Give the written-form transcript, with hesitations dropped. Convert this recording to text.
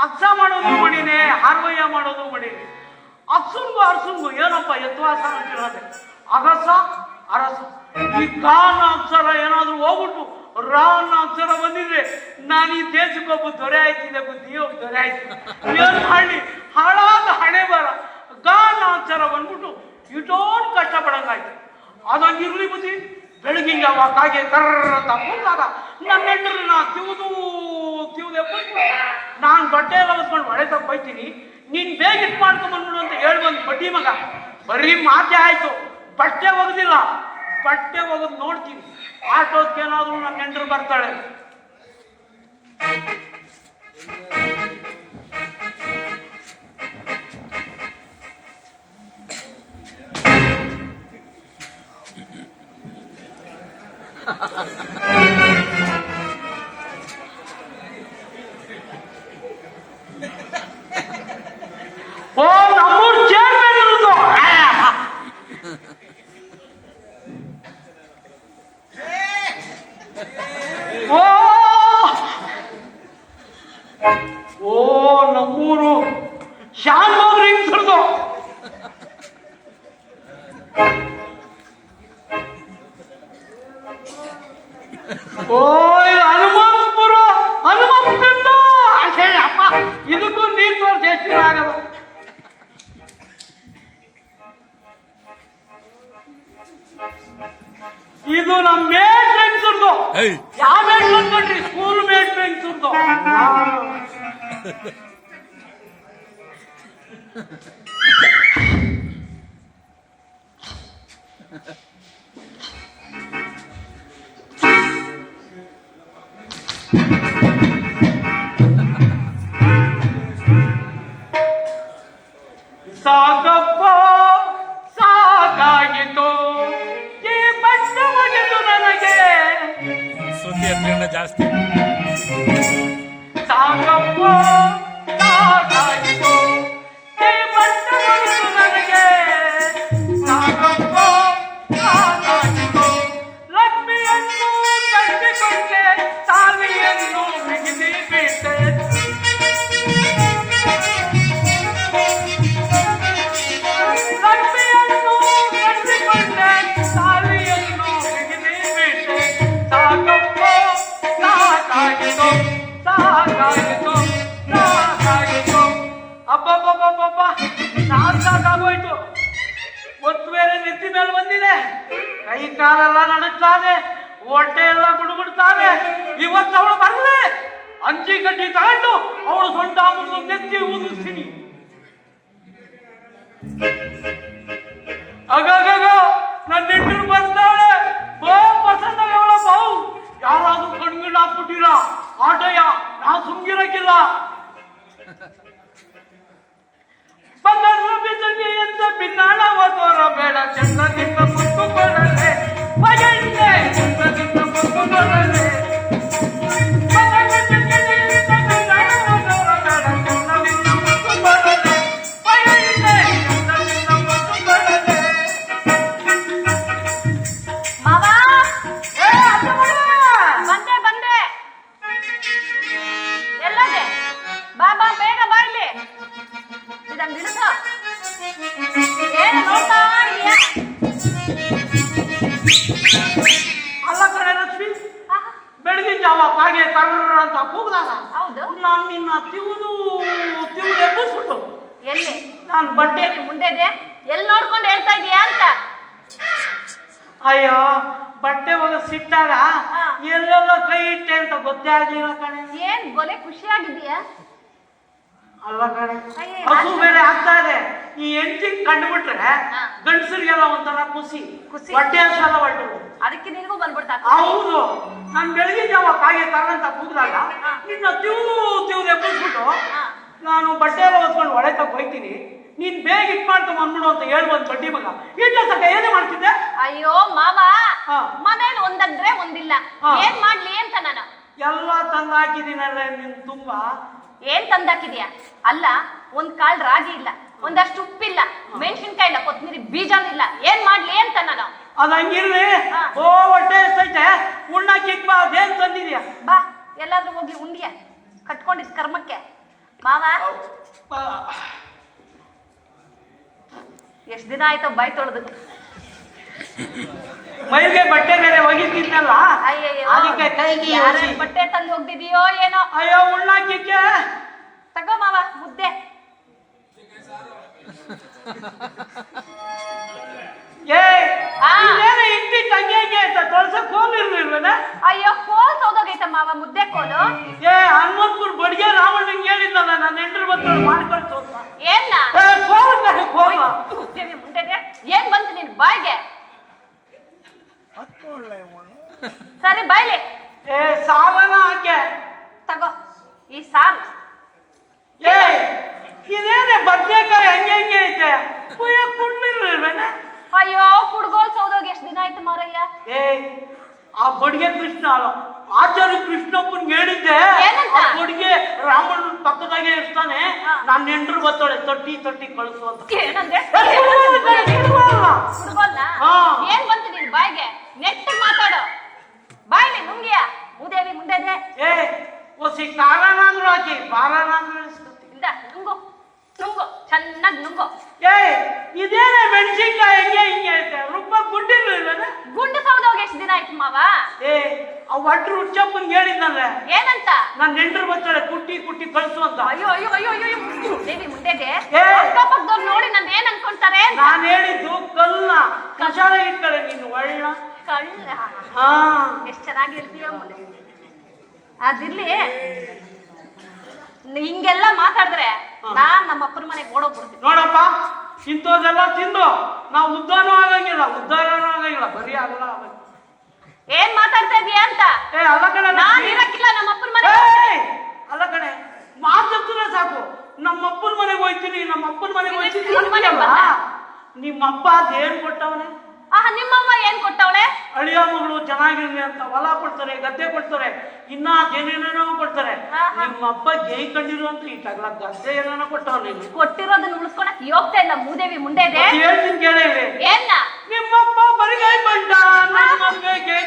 ಅಕ್ಷ ಮಾಡೋದು ಮಡಿನೇ, ಹಾರ್ವಯ್ಯ ಮಾಡೋದು ಮಡಿನೇ. ಅಕ್ಸುಂಗು ಅರ್ಸುಂಗು ಏನಪ್ಪ ಯತ್ವಾಸ ಅಂತಿರೋದೆ. ಅಗಸ ಅರಸ. ಈ ಕಾನ ಅಕ್ಷರ ಏನಾದ್ರೂ ಹೋಗ್ಬಿಟ್ಟು ರಾನ ಅಕ್ಷರ ಬಂದಿದ್ರೆ ನಾನು ಈ ದೇಶಕ್ಕೊಬ್ಬ ದೊರೆ ಆಯ್ತಿದ್ದೆ, ಬುದ್ಧಿ ಒಬ್ಬ ದೊರೆ ಆಯ್ತಿದ್ದೆ. ಏನು ಹಳ್ಳಿ ಹಾಳಾದ ಹಣೆ ಬರ. ಗಾನ ಅಕ್ಷರ ಬಂದ್ಬಿಟ್ಟು ಇಷ್ಟೊಂದು ಕಷ್ಟ ಪಡಂಗಾಯ್ತು. ಅದಂಗಿರ್ಲಿ ಬುದ್ಧಿ. ಬೆಳಗಿನ ಜಾವ ಕಾಗೆ ಕರ್ರ ಅಂತ ಕೂತಾಗ ನನ್ನ ಹೆಣ್ಣರನ್ನ ತಿವುದೆ ಬಂದು ನಾನು ಬಟ್ಟೆ ಎಲ್ಲ ಹೊತ್ಕೊಂಡು ಮಳೆ ತಗ ಬೈತೀನಿ, ನೀನ್ ಬೇಗ ಇಟ್ ಮಾಡ್ಕೊಂಡ್ಬಂದ್ಬಿಡು ಅಂತ ಹೇಳ್ಬಂದು ಬಡ್ಡಿ ಮಗ. ಬರೀ ಮಾತೆ ಆಯ್ತು, ಬಟ್ಟೆ ಒಗದಿಲ್ಲ. ಬಟ್ಟೆ ಒಗದ್ ನೋಡ್ತೀನಿ, ಆಟೋದ್ಕೇನಾದ್ರೂ ನನ್ನ ಹೆಂಡ್ರು ಬರ್ತಾಳೆ. ಓ ನಮ್ಮೂರ್ ಚೇರ್ಮನ್ ಇರುವುದು. ಓ ನಮ್ಮೂರು ಶಾನ್ ಹೋಗ್ರಿ ಹಿಂಗ್ಸರ್ದು. ಓ ಹನುಮಂತಪುರ ಹನುಮಂತ ಅಷ್ಟೇ ಅಪ್ಪ. ಇದಕ್ಕೂ ನೀರು ತೋರಿಸಿ ಎಷ್ಟು ದಿನ ಆಗದು. ಇದು ನಮ್ಮ ಮೇಟ್ ಬೆಂಗ್ಸರ್ದು. ಯಾವ ಮೇಟ್ ಬಂದ್ಬಿಟ್ರಿ? ಸ್ಕೂಲ್ ಮೇಟ್ ಬೆಂಗ್ಸರ್ದು. ಸಾಕಪ್ಪ ಸಾಕಾಗಿತ್ತು ಈ ಬಟ್ಟೆ ಒಗೆದು ನನಗೆ. ಸುದ್ದಿ ಹತ್ತಿರ ಜಾಸ್ತಿ. ಸಾಕಪ್ಪ ಸಾಕಾಗಿತ್ತು ಈ ಬಟ್ಟೆ ಒಗೆದು ನನಗೆ. ಸಾಕಪ್ಪ ಸಾಕಾಗಿತ್ತು ಲಕ್ಷ್ಮಿಯನ್ನು ಕಟ್ಟಿಕೊಂಡೆ, ಸಾವಿಯನ್ನು ಬಿಗಿದಿ ಬಿಟ್ಟೆ. ಅಬ್ಬಬ್ಬಬ್ಬಬ್ಬ ಸಾಕಾಗೋಯ್ತು. ಒತ್ತು ಬೇರೆ ನೆತ್ತಿ ಮೇಲೆ ಬಂದಿದೆ, ಕೈ ಕಾಲೆಲ್ಲ ನಡುತ್ತಾನೆ, ಹೊಟ್ಟೆ ಎಲ್ಲ ಗುಡುಗುಡ್ತಾನೆ. ಇವತ್ತು ಅವಳು ಬರಲೆ ಅಂಚಿ ಕಡ್ಡಿ ತಗೊಂಡು ಅವಳು ಸೊಂಟ ಮುರಿದು ನೆತ್ತಿ ಊದಿಸ್ತೀನಿ. ಆಗಾಗ ನನ್ನ ಹೆಂಡರು ಬರ್ತಾಳೆ. ಬೋ ಪಸಂದ ಅವಳ ಬಾವು. ಯಾರಾದ್ರೂ ಕಣ್ಗಿಡ್ ಹಾಕ್ಬಿಟ್ಟಿರ ಆಟಯ್ಯ, ನಾ ಸುಮ್ಗಿರಕ್ಕಿಲ್ಲ. ಬಂದರು ಬಿದ್ದನಿ ಅಂತ ಭಿನ್ನಾಣವ ತೋರಬೇಡ, ಚಂದ್ರದಿಂದ ಮುತ್ತು ಕೊಡಲೆ ಭಯಂಡೆ, ಚಂದ್ರದಿಂದ ಮುತ್ತು ಕೊಡಲೆ. ಭಿನ್ನಾಣವ ತೋರಬೇಡ, ಚಂದ್ರದಿಂದ ಮುತ್ತು ಕೊಡಲೆ ಭಯಂಡೆ, ಚಂದ್ರದಿಂದ ಏನು ನೋಡ್ತಾ ಇದೀಯಾ? ಅಲ್ಲ ಕಡೆ ಲಕ್ಷ್ಮಿ, ಬೆಳಗಿನ ಜಾವ ಕಾಗೆ ಕರ್ರ ಅಂತ ಕೂಗ್ದಾಗ ಹೌದು. ನಾನು ನಿನ್ನ ತಿವಿದು ಎಬ್ಬಿಸ್ಬಿಟ್ಟು ಎಲ್ಲಿ ನಾನು ಬಟ್ಟೆ ಮುಂದೆ ಇದೆ ಎಲ್ಲಿ ನೋಡ್ಕೊಂಡು ಹೇಳ್ತಾ ಇದೀಯಾ ಅಂತ. ಅಯ್ಯೋ ಬಟ್ಟೆ ಹೋಗ ಸಿಟ್ಟಾಗ ಎಲ್ಲೆಲ್ಲ ಕೈ ಇಟ್ಟೆ ಅಂತ ಗೊತ್ತೇ ಆಗ್ಲಿಲ್ಲ ಕಣೆ. ಏನ್ ಗೊಲೆ ಖುಷಿಯಾಗಿದೀಯಾ? ಅಲ್ಲ ಕಣೆ, ಅಯ್ಯೋ, ಹಸು ಬೇರೆ ಆಗ್ತಾ ಇದೆ. ಈ ಹೆಂಡತಿ ಕಂಡುಬಿಟ್ರೆ ಗಂಡಸರಿಗೆಲ್ಲ ಒಂಥರ ಖುಷಿ, ಹೊಟ್ಟೆ ಹಸಲ್ಲ ಹೊಟ್ಟು. ಅದಕ್ಕೆ ನಿನಗೂ ಬಂದ್ಬಿಡ್ತಾ. ಹೌದು, ನಾನು ಬೆಳಗಿನ ಜಾವ ಕಾಗೆ ಕರ್ರಂತ ಕೂಗ್ದಾಗ ನಿನ್ನ ತಿವ್ದು ಎಬ್ಬಿಸ್ಬಿಟ್ಟು ನಾನು ಬಟ್ಟೆ ಎಲ್ಲ ಹೊತ್ಕೊಂಡು ಒಳೆ ತಗ ಹೋಯ್ತೀನಿ. ನೀನ್ ಬೇಗ ಇಟ್ ಮಾಡ್ಕೊಂಡ್ ಬಂದ್ಬಿಡು ಅಂತ ಹೇಳ್ಬಂದ್ ಬಡ್ಡಿ ಮಗ. ಇಟ್ಟ ತಕ್ಕ ಏನೇ ಮಾಡ್ತಿದ್ದೆ? ಅಯ್ಯೋ ಮಾವ, ಮನೇಲಿ ಒಂದಂದ್ರೆ ಒಂದಿಲ್ಲ, ಏನ್ ಮಾಡ್ಲಿ ಅಂತ ನಾನು ಎಲ್ಲ ತಂದು ಹಾಕಿದೀನಲ್ಲ ನಿನ್ ತುಂಬಾ. ಏನ್ ತಂದಾಕಿದ್ಯಾ? ಅಲ್ಲ, ಒಂದ್ ಕಾಳ್ ರಾಗಿ ಇಲ್ಲ, ಒಂದಷ್ಟು ಉಪ್ಪಿಲ್ಲ, ಮೆಣಸಿನ್ಕಾಯಿ ಇಲ್ಲ, ಕೊತ್ತಂಬರಿ ಬೀಜನೂ ಇಲ್ಲ, ಏನ್ ಮಾಡ್ಲಿ ಅಂತ ನಾನು. ಅದ್ ಹಂಗಿರ್ಲಿ. ಓ ಹೊಟ್ಟೆ ಎಷ್ಟೈತೆ, ಉಣ್ಣಾಕಿಕ್ ಬಾ. ಅದೇನ್ ತಂದಿದ್ಯಾ? ಬಾ, ಎಲ್ಲಾದ್ರೂ ಹೋಗ್ಲಿ ಉಂಡಿಯ ಕಟ್ಕೊಂಡಿದ್ ಕರ್ಮಕ್ಕೆ. ಮಾವ, ಎಷ್ಟ್ ದಿನ ಆಯ್ತು ಬಾಯ್ ತೊಳೆದು. ಮೈಗೆ ಬಟ್ಟೆ ಬೇರೆ ಒಗಿತಿದ್ನಲ್ಲ, ಅಯ್ಯಯ್ಯೋ, ಅದಕ್ಕೆ ಕೈಗೆ ಯಾರ್ಯಾರ್ ಬಟ್ಟೆ ತಂದು ಹೋಗ್ದಿದ್ಯೋ ಏನೋ. ಅಯ್ಯೋ ಉಣ್ಣಾಕಿಕ್ಕೆ ತಗೋ ಮಾವ ಮುದ್ದೆ. ಏನೇ ಇಟ್ಟಿಟ್ಟು ಹಂಗೆ ಹಂಗೆ ಅಂತ ತೊಳ್ಸಕ್ ಹೋಗಿರ್ಲಿಲ್ವೇನ? ಅಯ್ಯೋ, ಕೋಲ್ ಸೌದೋಗೈತ ಮಾವ, ಮುದ್ದೆ ಕೋಲು. ಹನುಮಂತಪುರ್ ಬಡಿಗೆ ರಾವಣ್ಣಂಗೆ ಹೇಳಿದ್ನಲ್ಲ, ನನ್ನ ಹೆಂಡ್ರು ಬಂದು ಮಾಡ್ಕೊಳ್ತು ಅಂತ. ಏನ್ನ ಕೋಲ್ ಮುಂದೆ ಏನ್ ಬಂತು ನಿನ್ ಬಾಯ್ಗೆ? ಸರಿ ಬಾಯ್ಲಿ. ಸಾವನ ಹಾಕೆ ತಗೋ ಈ ಸಾರು. ಇದೇನೆ ಬದ್ನೆಕಾಯಿ ಹಂಗೆ ಹಂಗೆ ಐತೆ, ಕುಯ್ಯಕ್ ಕುಡ್ಲಿಲ್ವೇನ? ಅಯ್ಯೋ, ಕುಡ್ಗೋಲ್ ಸೌದೋಗಿ ಎಷ್ಟ್ ದಿನ ಆಯ್ತು ಮಾರಯ್ಯ. ಆ ಬಡಿಗೆ ಕೃಷ್ಣ ಅಲ್ಲ, ಆಚಾರ್ಯ ಕೃಷ್ಣಪ್ಪನ್ಗೆ ಹೇಳಿದ್ದೆ. ಏನಂತ? ಆ ಬಡಿಗೆ ರಾಮಣ್ಣ ಪಕ್ಕದಾಗೆ ಇರ್ತಾನೆ, ನನ್ನ ಹೆಂಡ್ರು ಬರ್ತಾಳೆ, ತೊಟ್ಟಿ ತೊಟ್ಟಿ ಕಳಿಸು ಅಂತ. ಏನಂದ್ರೆ? ಕುಡ್ಗೋಲ್ಲ ಏನ್ ಬಂತು ನಿನ್ ಬಾಯ್ಗೆ? ನೆಟ್ಟಿಗೆ ಮಾತಾಡು. ಬಾಯ್ಲಿ ನುಂಗಿಯ ಮೂದೇವಿ ಮುಂದೆ ಒಸಿ ಕಾರಣಾಂದ್ರು ಹಾಕಿ ಬಾರನಾಂದ್ರು ಇಂದ ನುಂಗು ನುಂಗು, ಚೆನ್ನಾಗ್ ನುಂಗು. ಇದೇನೆ ಮೆಣಸಿನ್ಕಾಯಿ ಹೆಂಗೆ ಹಿಂಗೆ ಐತೆ, ರುಬ್ಬ ಗುಡ್ಡಿಲ್ವೇನ? ಗುಂಡು ಸೌದೋಗಿ ಎಷ್ಟ್ ದಿನ ಆಯ್ತು ಮಾವ? ಆ ಒಟ್ರು ಹುಚ್ಚಪ್ಪನ್ಗೆ ಹೇಳಿದ್ನಲ್ಲ, ಏನಂತ? ನನ್ನ ಹೆಂಡ್ರು ಬರ್ತಾಳೆ, ಕುಟ್ಟಿ ಕುಟ್ಟಿ ಕಳ್ಸು ಅಂತ. ಅಯ್ಯೋ ಅಯ್ಯೋ ಅಯ್ಯೋ ಅಯ್ಯೋ, ದೇವಿ ಮುಂದೆಗೆ ಅಕ್ಕಪಕ್ಕದವ್ರು ನೋಡಿ ನಾನು ಏನ್ ಅನ್ಕೊಂತಾರೆ? ನಾನು ಹೇಳಿದ್ದು ಕಲ್ಲ ಕಷಾಯ ಇಟ್ಕಳೆ, ನೀನು ಒಳ್ಳ ಕಳ್ಳ. ಎಷ್ಟ್ ಚೆನ್ನಾಗಿ ಇರ್ತೀಯ ಮುಂದೆ. ಅದಿರ್ಲಿ, ಹಿಂಗೆಲ್ಲ ಮಾತಾಡಿದ್ರೆ ನಾನ್ ನಮ್ಮ ಅಪ್ಪನ ಮನೆಗೆ ಓಡೋಗ್ಬಿಡ್ತೀನಿ. ನೋಡಪ್ಪ, ಇಂಥದೆಲ್ಲ ತಿಂದು ನಾವು ಉದ್ದಾರನೂ ಆಗಂಗಿಲ್ಲ, ಉದ್ದಾರನೂ ಆಗಂಗಿಲ್ಲ, ಬರೀ ಆಗಲ್ಲ. ಏನ್ ಮಾತಾಡ್ತಾ ಇದೀಯ ಅಂತ? ಅಲ್ಲ ಕಣೆ, ನಾನ್ ಇರಕ್ಕಿಲ್ಲ ನಮ್ಮ ಅಪ್ಪನ ಮನೆ. ಅಲ್ಲ ಕಣೆ, ಮಾತಾಡ್ತುನ ಸಾಕು. ನಮ್ಮ ಅಪ್ಪನ ಮನೆಗೆ ಹೋಯ್ತೀನಿ, ನಮ್ಮ ಅಪ್ಪನ ಮನೆಗೆ ಹೋಯ್ತೀನಿ. ನಿಮ್ಮ ಅಪ್ಪ ಅದೇನ್ ಕೊಟ್ಟವನೆ? ನಿಮ್ಮಮ್ಮ ಏನ್ ಕೊಟ್ಟವಳೆ? ಅಳಿಯ ಮಗಳು ಚೆನ್ನಾಗಿರ್ಲಿ ಅಂತ ಹೊಲ ಕೊಡ್ತಾರೆ, ಗದ್ದೆ ಕೊಡ್ತಾರೆ, ಇನ್ನ ಏನೇನೇನೋ ಕೊಡ್ತಾರೆ. ನಿಮ್ಮ ಅಪ್ಪ ಗೇ ಕಂಡಿರು ಅಂತ ಇಟ್ಟಾಗಲ್ಲ ಗದ್ದೆ ಏನೇನೋ ಕೊಟ್ಟವನೆ. ಕೊಟ್ಟಿರೋದನ್ನ ಉಳಿಸ್ಕೊಳಕ್ ಯೋಗ್ತಾ ಇಲ್ಲ ಮೂದೇವಿ ಮುಂದೆ ಇದೆ. ಹೇಳ್ತೀನಿ ಕೇಳಿ. ಏನ್ನ? ನಿಮ್ಮಪ್ಪ ಬರಿಗೈ ಬಂಡ, ನಮ್ಮಮ್ಮಗೆ ಗೇ